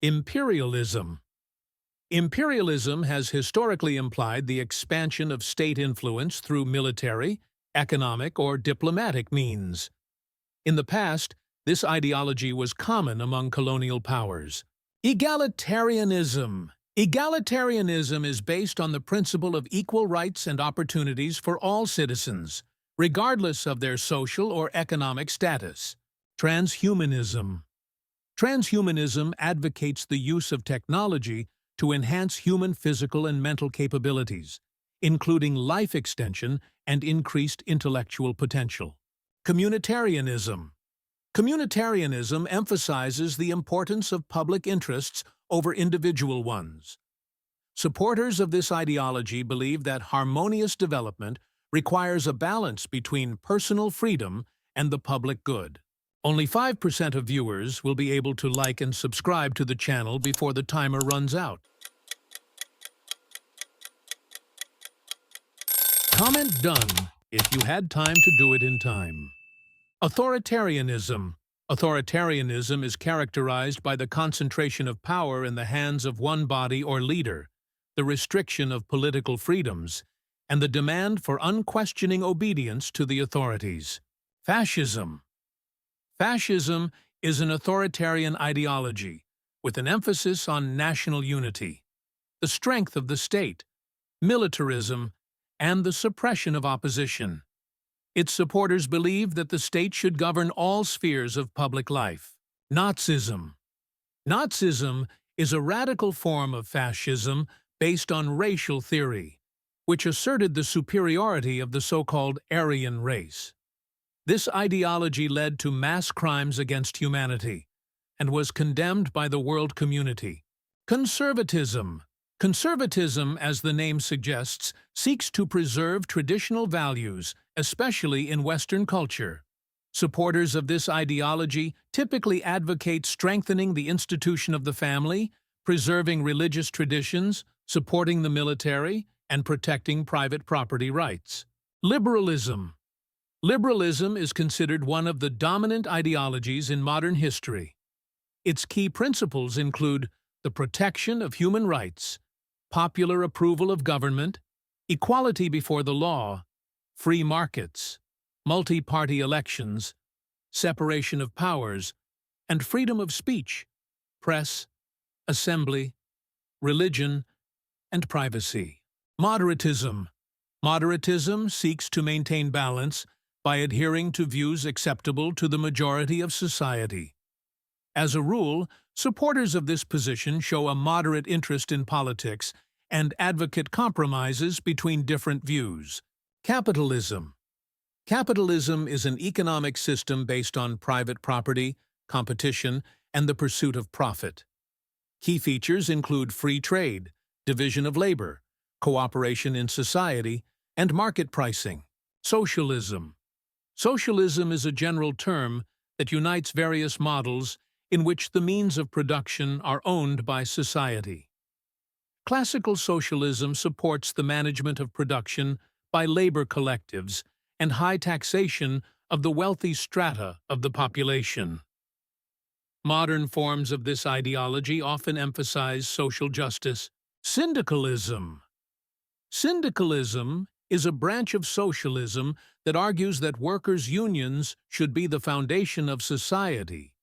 Imperialism. Imperialism has historically implied the expansion of state influence through military, economic, or diplomatic means. In the past, this ideology was common among colonial powers. Egalitarianism. Egalitarianism is based on the principle of equal rights and opportunities for all citizens, regardless of their social or economic status. Transhumanism. Transhumanism advocates the use of technology to enhance human physical and mental capabilities, including life extension and increased intellectual potential. Communitarianism. Communitarianism emphasizes the importance of public interests over individual ones. Supporters of this ideology believe that harmonious development requires a balance between personal freedom and the public good. Only 5% of viewers will be able to like and subscribe to the channel before the timer runs out. Comment done if you had time to do it in time. Authoritarianism. Authoritarianism is characterized by the concentration of power in the hands of one body or leader, the restriction of political freedoms, and the demand for unquestioning obedience to the authorities. Fascism. Fascism is an authoritarian ideology with an emphasis on national unity, the strength of the state, militarism, and the suppression of opposition. Its supporters believe that the state should govern all spheres of public life. Nazism. Nazism is a radical form of fascism based on racial theory, which asserted the superiority of the so-called Aryan race. This ideology led to mass crimes against humanity and was condemned by the world community. Conservatism. Conservatism, as the name suggests, seeks to preserve traditional values, especially in Western culture. Supporters of this ideology typically advocate strengthening the institution of the family, preserving religious traditions, supporting the military, and protecting private property rights. Liberalism. Liberalism is considered one of the dominant ideologies in modern history. Its key principles include the protection of human rights, popular approval of government, equality before the law, free markets, multi-party elections, separation of powers, and freedom of speech, press, assembly, religion, and privacy. Moderatism. Moderatism seeks to maintain balance by adhering to views acceptable to the majority of society. As a rule, supporters of this position show a moderate interest in politics and advocate compromises between different views. Capitalism. Capitalism is an economic system based on private property, competition, and the pursuit of profit. Key features include free trade, division of labor, cooperation in society, and market pricing. Socialism. Socialism is a general term that unites various models in which the means of production are owned by society. Classical socialism supports the management of production by labor collectives and high taxation of the wealthy strata of the population. Modern forms of this ideology often emphasize social justice. Syndicalism. Syndicalism is a branch of socialism that argues that workers' unions should be the foundation of society.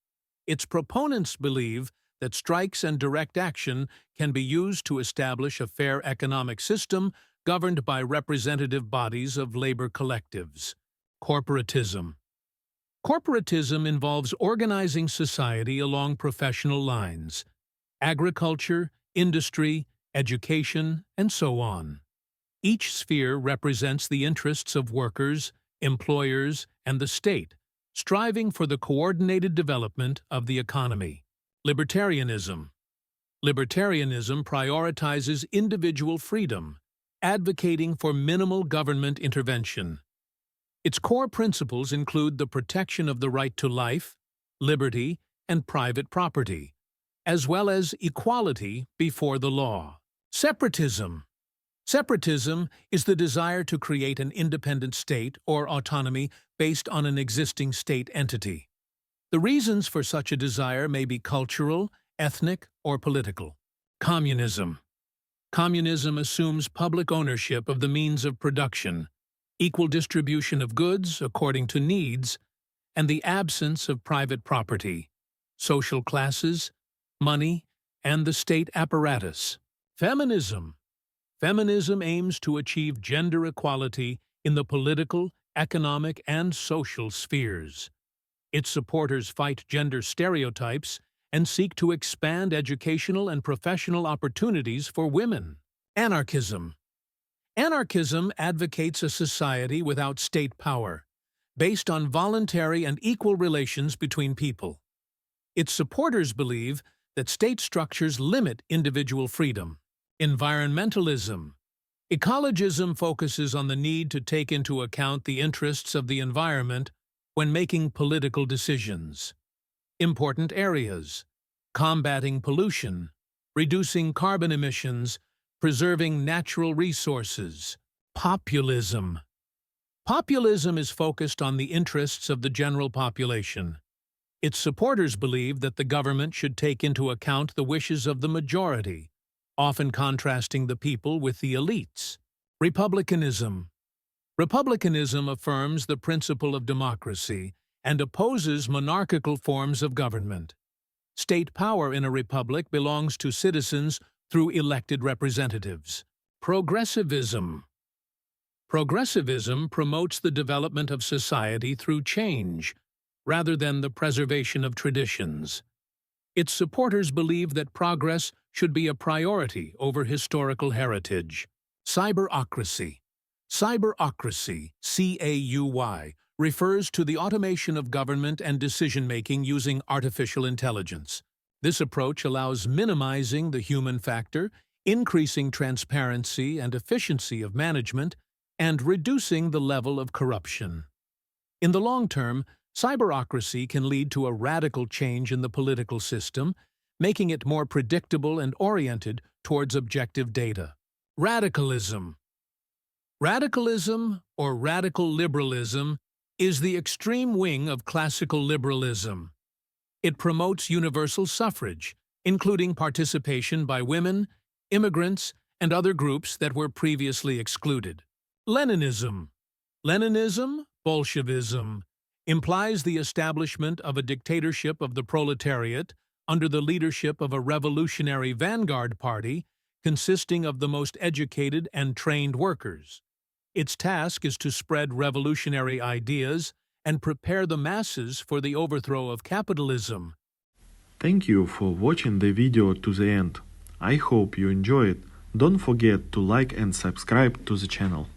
Its proponents believe that strikes and direct action can be used to establish a fair economic system governed by representative bodies of labor collectives. Corporatism. Corporatism involves organizing society along professional lines: agriculture, industry, education, and so on. Each sphere represents the interests of workers, employers, and the state, striving for the coordinated development of the economy. Libertarianism. Libertarianism prioritizes individual freedom, advocating for minimal government intervention. Its core principles include the protection of the right to life, liberty, and private property, as well as equality before the law. Separatism. Separatism is the desire to create an independent state or autonomy based on an existing state entity. The reasons for such a desire may be cultural, ethnic or political. Communism. Communism assumes public ownership of the means of production, equal distribution of goods according to needs, and the absence of private property, social classes, money, and the state apparatus. Feminism. Feminism aims to achieve gender equality in the political, economic, and social spheres. Its supporters fight gender stereotypes and seek to expand educational and professional opportunities for women. Anarchism. Anarchism advocates a society without state power, based on voluntary and equal relations between people. Its supporters believe that state structures limit individual freedom. Environmentalism. Ecologism focuses on the need to take into account the interests of the environment when making political decisions. Important areas: combating pollution, reducing carbon emissions, preserving natural resources. Populism. Populism is focused on the interests of the general population. Its supporters believe that the government should take into account the wishes of the majority, often contrasting the people with the elites. Republicanism. Republicanism affirms the principle of democracy and opposes monarchical forms of government. State power in a republic belongs to citizens through elected representatives. Progressivism. Progressivism promotes the development of society through change, rather than the preservation of traditions. Its supporters believe that progress should be a priority over historical heritage. Cyberocracy. Cyberocracy, CAUY, refers to the automation of government and decision-making using artificial intelligence. This approach allows minimizing the human factor, increasing transparency and efficiency of management, and reducing the level of corruption. In the long term, cyberocracy can lead to a radical change in the political system, making it more predictable and oriented towards objective data. Radicalism. Radicalism, or radical liberalism, is the extreme wing of classical liberalism. It promotes universal suffrage, including participation by women, immigrants, and other groups that were previously excluded. Leninism. Leninism, Bolshevism, implies the establishment of a dictatorship of the proletariat under the leadership of a revolutionary vanguard party consisting of the most educated and trained workers. Its task is to spread revolutionary ideas and prepare the masses for the overthrow of capitalism. Thank you for watching the video to the end. I hope you enjoy it. Don't forget to like and subscribe to the channel.